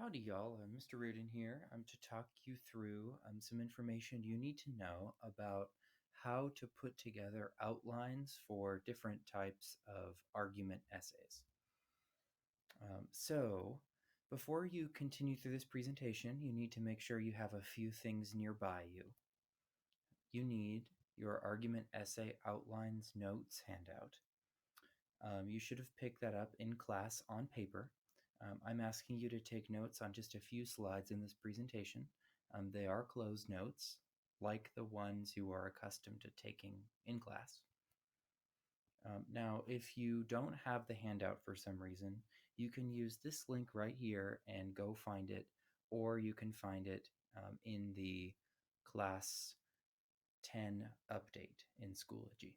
Howdy, y'all. Mr. Reardon here. I'm to talk you through some information you need to know about how to put together outlines for different types of argument essays. So, before you continue through this presentation, you need to make sure you have a few things nearby you. You need your argument essay outlines notes handout. You should have picked that up in class on paper. I'm asking you to take notes on just a few slides in this presentation. They are closed notes, like the ones you are accustomed to taking in class. Now, if you don't have the handout for some reason, you can use this link right here and go find it, or you can find it in the class 10 update in Schoology.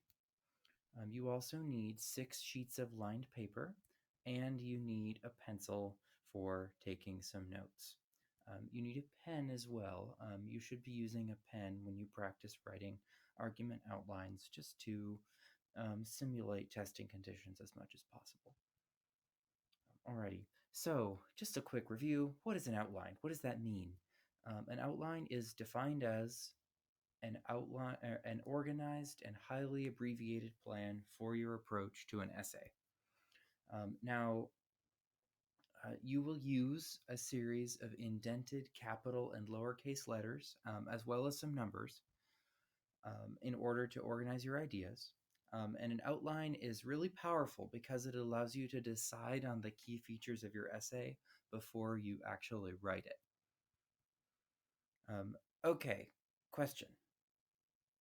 You also need 6 sheets of lined paper, and you need a pencil for taking some notes. You need a pen as well. You should be using a pen when you practice writing argument outlines just to simulate testing conditions as much as possible. Alrighty, so just a quick review. What is an outline? What does that mean? An outline is defined as an organized and highly abbreviated plan for your approach to an essay. Now, you will use a series of indented capital and lowercase letters, as well as some numbers, in order to organize your ideas. And an outline is really powerful because it allows you to decide on the key features of your essay before you actually write it. Okay, question.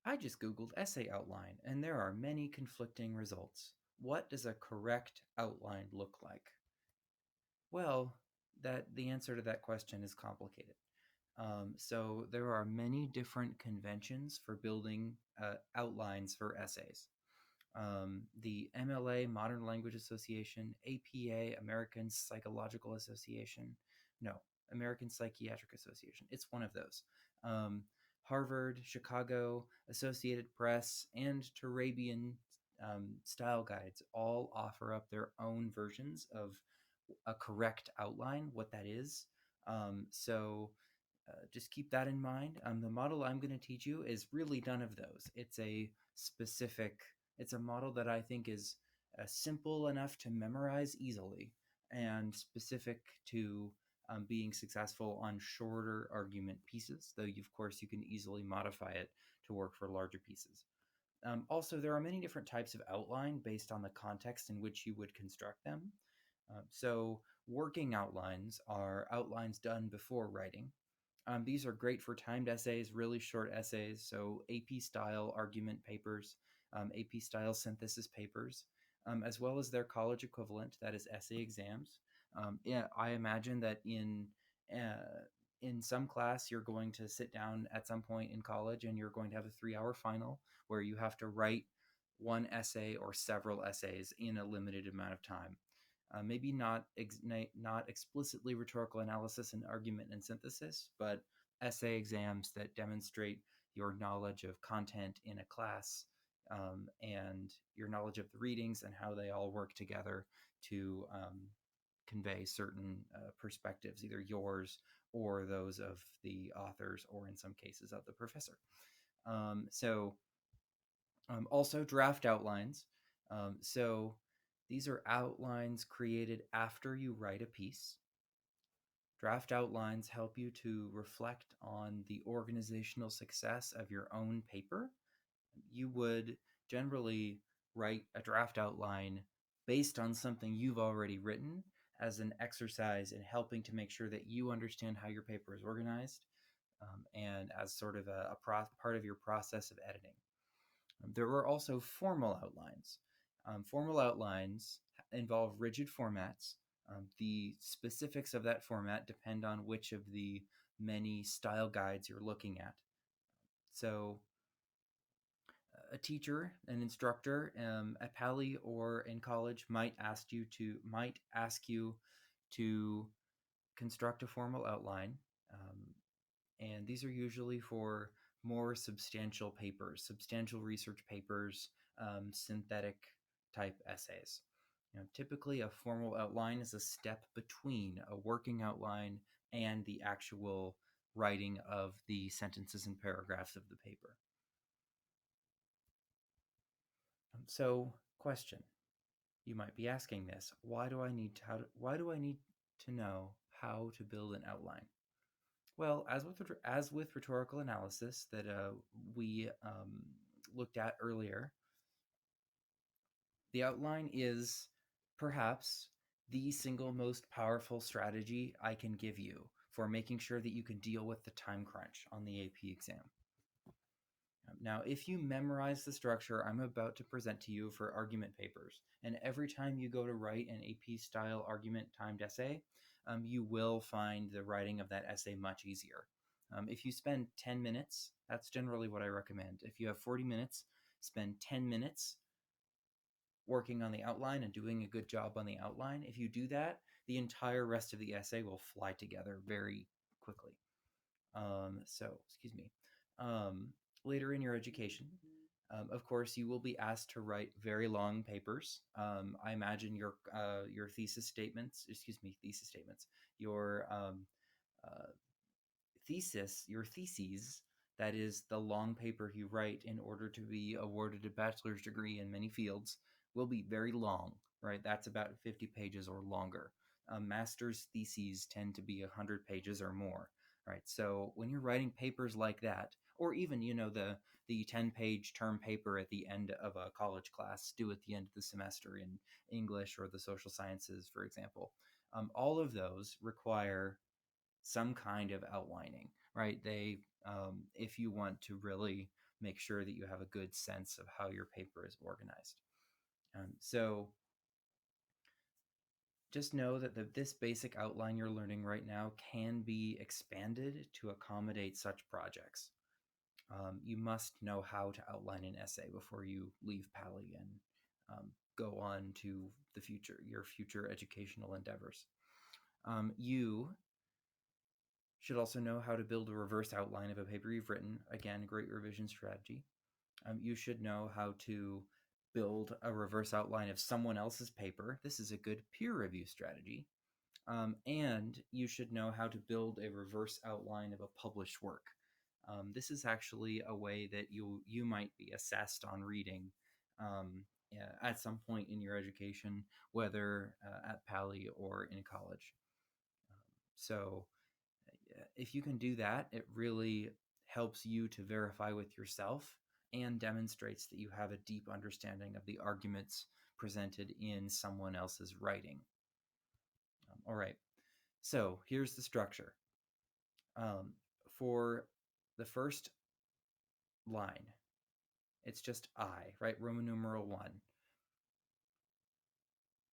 I just Googled essay outline, and there are many conflicting results. What does a correct outline look like? Well, the answer to that question is complicated. So there are many different conventions for building outlines for essays. The MLA, Modern Language Association, APA, American Psychological Association, no, American Psychiatric Association. It's one of those. Harvard, Chicago, Associated Press, and Turabian style guides all offer up their own versions of a correct outline, what that is. So just keep that in mind. The model I'm going to teach you is really none of those. It's a model that I think is simple enough to memorize easily and specific to being successful on shorter argument pieces, though of course you can easily modify it to work for larger pieces. Also, there are many different types of outline based on the context in which you would construct them. So working outlines are outlines done before writing. These are great for timed essays, really short essays, so AP style argument papers, AP style synthesis papers, as well as their college equivalent, that is essay exams. Yeah, I imagine that in some class you're going to sit down at some point in college and you're going to have a 3-hour final where you have to write one essay or several essays in a limited amount of time. Maybe not explicitly rhetorical analysis and argument and synthesis, but essay exams that demonstrate your knowledge of content in a class, and your knowledge of the readings and how they all work together to convey certain perspectives, either yours or those of the authors, or in some cases of the professor. Also draft outlines. So these are outlines created after you write a piece. Draft outlines help you to reflect on the organizational success of your own paper. You would generally write a draft outline based on something you've already written as an exercise in helping to make sure that you understand how your paper is organized, and as sort of a part of your process of editing. There are also formal outlines. Formal outlines involve rigid formats. The specifics of that format depend on which of the many style guides you're looking at. So a teacher, an instructor at Pali or in college might ask you to construct a formal outline, and these are usually for more substantial papers, substantial research papers, synthetic type essays. Typically, a formal outline is a step between a working outline and the actual writing of the sentences and paragraphs of the paper. So, question: you might be asking this: why do I need to know how to build an outline? Well, as with rhetorical analysis that we looked at earlier, the outline is perhaps the single most powerful strategy I can give you for making sure that you can deal with the time crunch on the AP exam. Now, if you memorize the structure I'm about to present to you for argument papers, and every time you go to write an AP-style argument-timed essay, you will find the writing of that essay much easier. If you spend 10 minutes, that's generally what I recommend. If you have 40 minutes, spend 10 minutes working on the outline and doing a good job on the outline. If you do that, the entire rest of the essay will fly together very quickly. Excuse me. Later in your education, of course, you will be asked to write very long papers. I imagine your thesis statements, your your theses, that is the long paper you write in order to be awarded a bachelor's degree in many fields, will be very long, right? That's about 50 pages or longer. Master's theses tend to be 100 pages or more, right? So when you're writing papers like that, or even, the 10-page term paper at the end of a college class due at the end of the semester in English or the social sciences, for example, all of those require some kind of outlining, right? If you want to really make sure that you have a good sense of how your paper is organized. So just know that this basic outline you're learning right now can be expanded to accommodate such projects. You must know how to outline an essay before you leave Pali and go on to your future educational endeavors. You should also know how to build a reverse outline of a paper you've written. Again, great revision strategy. You should know how to build a reverse outline of someone else's paper. This is a good peer review strategy. And you should know how to build a reverse outline of a published work. This is actually a way that you might be assessed on reading at some point in your education, whether at Pali or in college. So if you can do that, it really helps you to verify with yourself and demonstrates that you have a deep understanding of the arguments presented in someone else's writing. All right, so here's the structure. For the first line, it's just I, right? Roman numeral 1.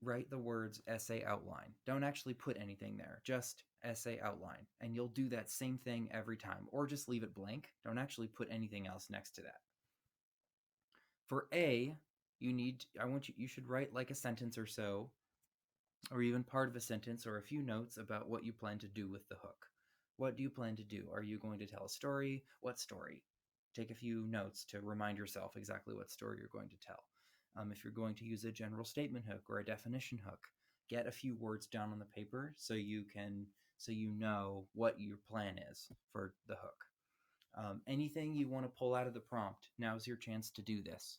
Write the words essay outline. Don't actually put anything there, just essay outline. And you'll do that same thing every time, or just leave it blank. Don't actually put anything else next to that. For A, you should write like a sentence or so, or even part of a sentence or a few notes about what you plan to do with the hook. What do you plan to do? Are you going to tell a story? What story? Take a few notes to remind yourself exactly what story you're going to tell. If you're going to use a general statement hook or a definition hook, get a few words down on the paper so you know what your plan is for the hook. Anything you want to pull out of the prompt, now's your chance to do this.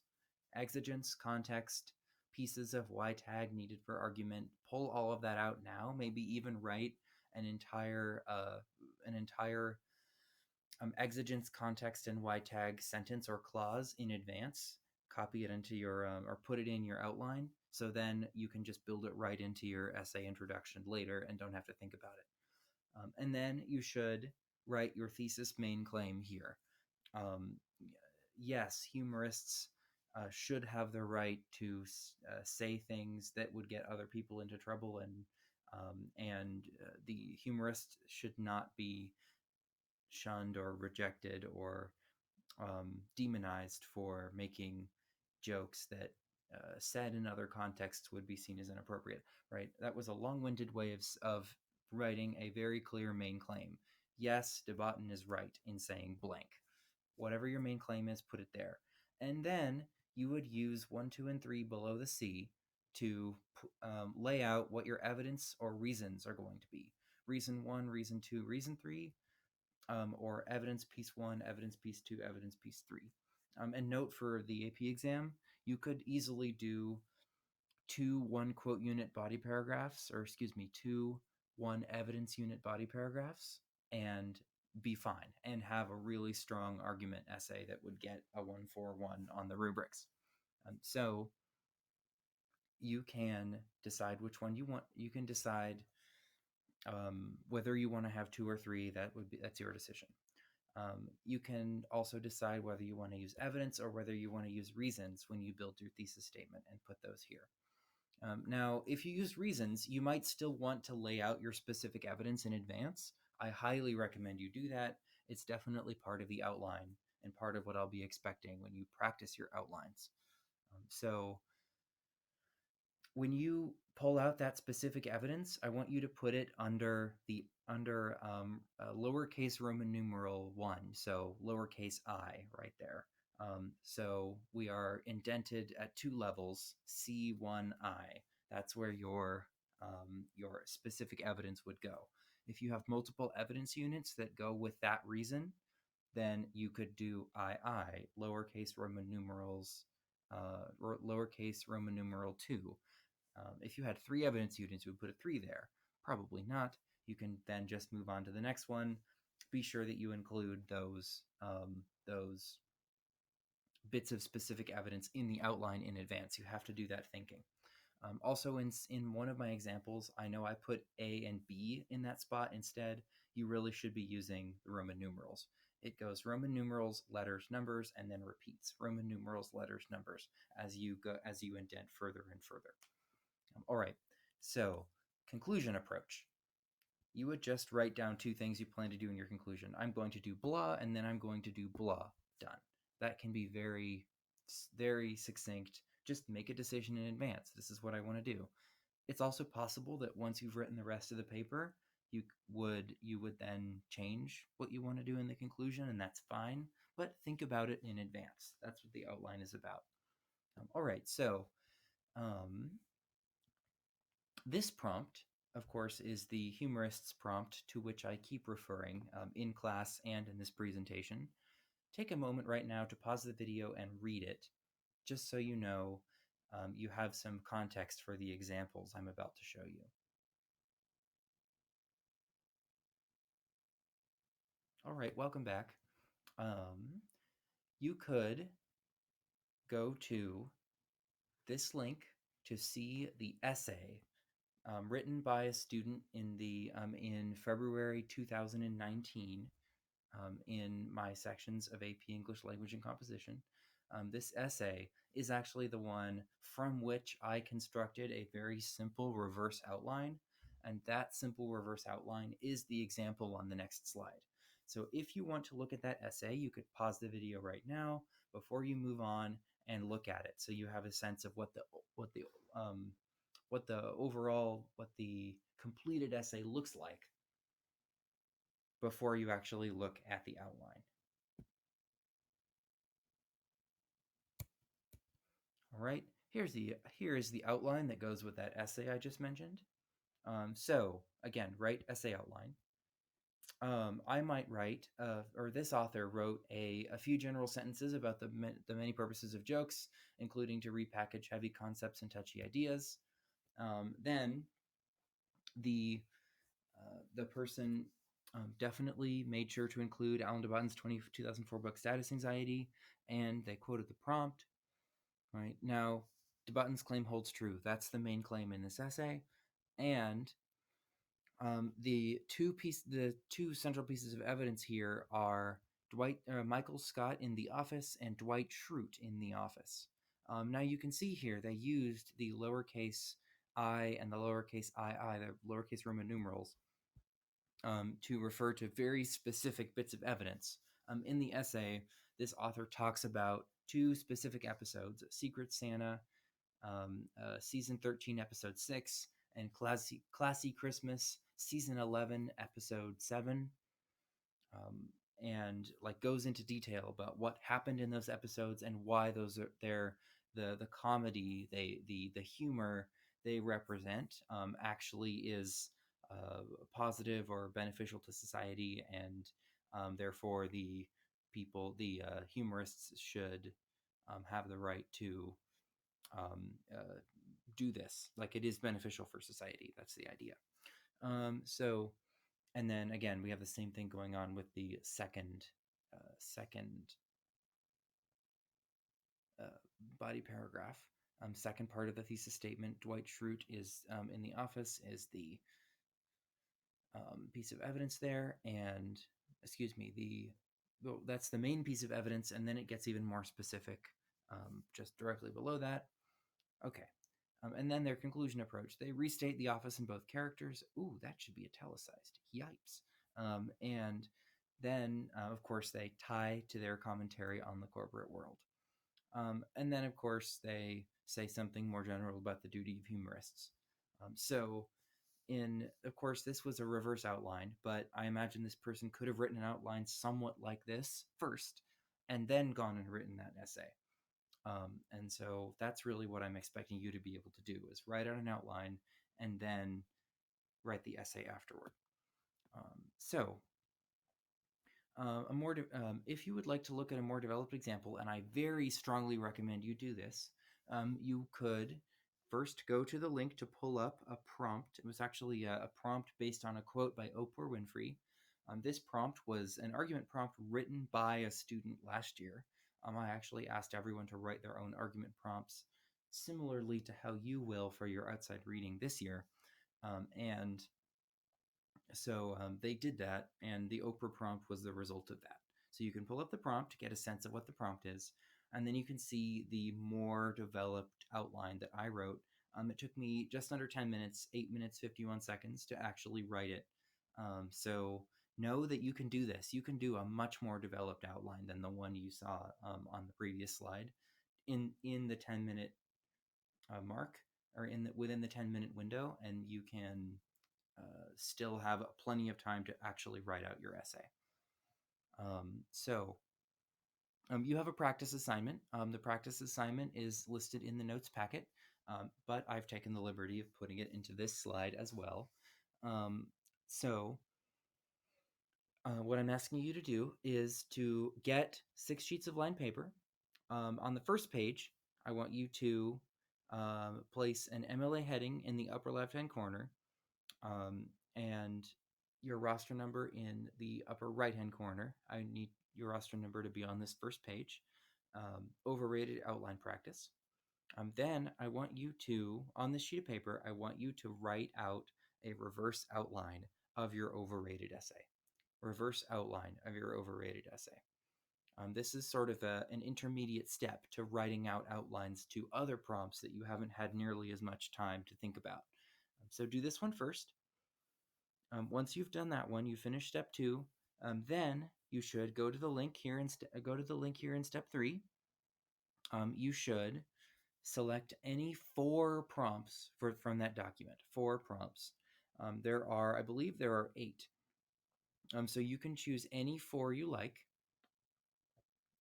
Exigence, context, pieces of Y tag needed for argument, pull all of that out now. Maybe even write an entire exigence, context, and Y tag sentence or clause in advance. Copy it into your or put it in your outline, so then you can just build it right into your essay introduction later and don't have to think about it. And then you should write your thesis main claim here. Yes, humorists should have the right to say things that would get other people into trouble, and the humorist should not be shunned or rejected or demonized for making jokes that said in other contexts would be seen as inappropriate, right? That was a long-winded way of writing a very clear main claim. Yes, de Botton is right in saying blank. Whatever your main claim is, put it there. And then you would use 1, 2, and 3 below the C to lay out what your evidence or reasons are going to be. Reason 1, reason 2, reason 3, or evidence piece 1, evidence piece 2, evidence piece 3. And note for the AP exam, you could easily do 2 1 quote unit body paragraphs, or excuse me, 2 1 evidence unit body paragraphs, and be fine and have a really strong argument essay that would get a 141 on the rubrics. So you can decide which one you want. You can decide whether you want to have 2 or 3. That's your decision. You can also decide whether you want to use evidence or whether you want to use reasons when you build your thesis statement and put those here. Now, if you use reasons, you might still want to lay out your specific evidence in advance. I highly recommend you do that. It's definitely part of the outline and part of what I'll be expecting when you practice your outlines. So when you pull out that specific evidence, I want you to put it under lowercase Roman numeral 1, so lowercase I right there. So we are indented at 2 levels, C1I. That's where your specific evidence would go. If you have multiple evidence units that go with that reason, then you could do II, lowercase Roman numerals, lowercase Roman numeral 2. If you had 3 evidence units, you would put a 3 there. Probably not. You can then just move on to the next one. Be sure that you include those bits of specific evidence in the outline in advance. You have to do that thinking. Also, in one of my examples, I know I put A and B in that spot instead. You really should be using the Roman numerals. It goes Roman numerals, letters, numbers, and then repeats Roman numerals, letters, numbers as you indent further and further. All right, so conclusion approach. You would just write down 2 things you plan to do in your conclusion. I'm going to do blah, and then I'm going to do blah. Done. That can be very, very succinct. Just make a decision in advance. This is what I want to do. It's also possible that once you've written the rest of the paper, you would then change what you want to do in the conclusion, and that's fine. But think about it in advance. That's what the outline is about. All right, so this prompt, of course, is the humorist's prompt to which I keep referring in class and in this presentation. Take a moment right now to pause the video and read it, just so you know you have some context for the examples I'm about to show you. All right, welcome back. You could go to this link to see the essay written by a student in February 2019 in my sections of AP English Language and Composition. This essay is actually the one from which I constructed a very simple reverse outline, and that simple reverse outline is the example on the next slide. So if you want to look at that essay, you could pause the video right now before you move on and look at it, so you have a sense of what the completed essay looks like before you actually look at the outline. All right, here is the outline that goes with that essay I just mentioned. So again, write essay outline. I might write, or this author wrote a few general sentences about the many purposes of jokes, including to repackage heavy concepts and touchy ideas. Then the person definitely made sure to include Alan de Botton's 2004 book Status Anxiety, and they quoted the prompt. Right now, de Botton's claim holds true. That's the main claim in this essay, and the two central pieces of evidence here are Michael Scott in The Office and Dwight Schrute in The Office. Now you can see here they used the lowercase I and the lowercase ii, the lowercase Roman numerals, to refer to very specific bits of evidence. In the essay, this author talks about 2 specific episodes: Secret Santa, season 13, episode 6, and Classy Christmas, season 11, episode 7, and like goes into detail about what happened in those episodes and why the comedy, the humor they represent actually is positive or beneficial to society, and therefore the humorists should have the right to um, uh, do this. Like it is beneficial for society. That's the idea. So, and then again, we have the same thing going on with the second uh, body paragraph. Second part of the thesis statement. Dwight Schrute is in the office is the piece of evidence there, and excuse me, well, that's the main piece of evidence, and then it gets even more specific just directly below that. Okay. And then their conclusion approach. They restate the office in both characters. Ooh, that should be italicized. Yipes. And then, of course, they tie to their commentary on the corporate world. And then, of course, they say something more general about the duty of humorists. So, of course, this was a reverse outline, but I imagine this person could have written an outline somewhat like this first, and then gone and written that essay. And so that's really what I'm expecting you to be able to do is write out an outline and then write the essay afterward. So if you would like to look at a more developed example, and I very strongly recommend you do this, you could first go to the link to pull up a prompt. It was actually a prompt based on a quote by Oprah Winfrey. This prompt was an argument prompt written by a student last year. I actually asked everyone to write their own argument prompts, similarly to how you will for your outside reading this year. And so they did that, and the Oprah prompt was the result of that. So you can pull up the prompt to get a sense of what the prompt is, and then you can see the more developed outline that I wrote. It took me just under 10 minutes, 8 minutes, 51 seconds to actually write it. So know that you can do this. You can do a much more developed outline than the one you saw on the previous slide in the 10-minute mark, or within the 10-minute window, and you can still have plenty of time to actually write out your essay. You have a practice assignment. The practice assignment is listed in the notes packet, but I've taken the liberty of putting it into this slide as well. So what I'm asking you to do is to get 6 sheets of lined paper. On the first page, I want you to place an MLA heading in the upper left-hand corner, and your roster number in the upper right-hand corner. I need your roster number to be on this first page. Overrated outline practice. Then I want you to, on this sheet of paper, I want you to write out a reverse outline of your overrated essay. Reverse outline of your overrated essay. This is sort of an intermediate step to writing out outlines to other prompts that you haven't had nearly as much time to think about. So do this one first. Once you've done that one, you finish step 2. Then you should go to the link here in step 3. You should select any 4 prompts from that document. 4 prompts. I believe there are 8. So you can choose any 4 you like.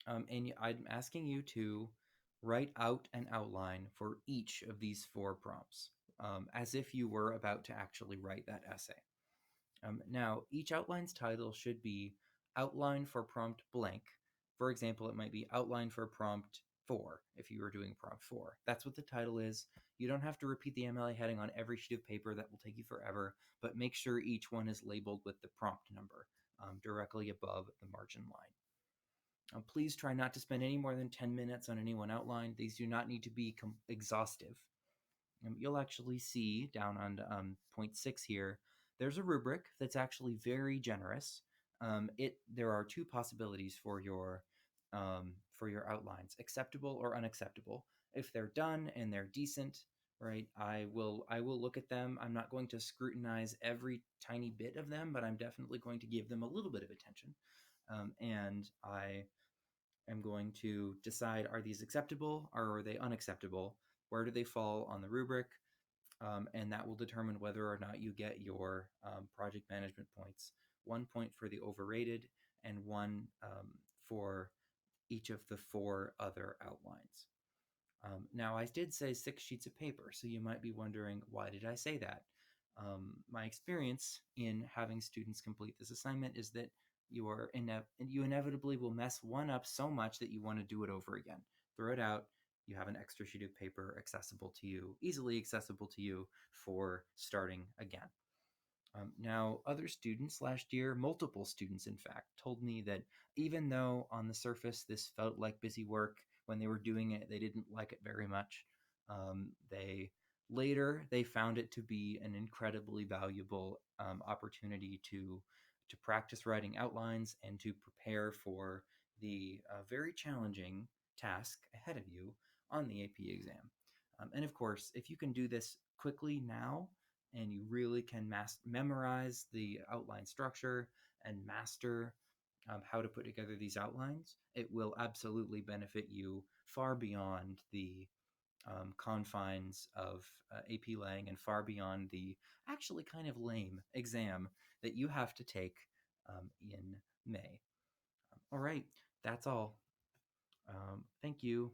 And I'm asking you to write out an outline for each of these 4 prompts, as if you were about to actually write that essay. Now, each outline's title should be outline for prompt blank. For example, it might be outline for prompt 4 if you were doing prompt 4. That's what the title is. You don't have to repeat the MLA heading on every sheet of paper. That will take you forever, but make sure each one is labeled with the prompt number directly above the margin line. Please try not to spend any more than 10 minutes on any one outline. These do not need to be exhaustive. You'll actually see down on point 6 here, there's a rubric that's actually very generous. There are 2 possibilities for your outlines: acceptable or unacceptable. If they're done and they're decent, right, I will look at them. I'm not going to scrutinize every tiny bit of them, but I'm definitely going to give them a little bit of attention. And I am going to decide, are these acceptable or are they unacceptable? Where do they fall on the rubric? And that will determine whether or not you get your project management points. 1 point for the overrated and 1 for each of the 4 other outlines. Now, I did say 6 sheets of paper, so you might be wondering, why did I say that? My experience in having students complete this assignment is that you inevitably will mess one up so much that you want to do it over again. Throw it out. You have an extra sheet of paper accessible to you, easily accessible to you for starting again. Now, other students last year, multiple students in fact, told me that even though on the surface this felt like busy work, when they were doing it, they didn't like it very much. They Later they found it to be an incredibly valuable opportunity to practice writing outlines and to prepare for the very challenging task ahead of you on the AP exam. And of course, if you can do this quickly now, and you really can memorize the outline structure and master how to put together these outlines, it will absolutely benefit you far beyond the confines of AP Lang and far beyond the actually kind of lame exam that you have to take in May. All right, that's all. Thank you.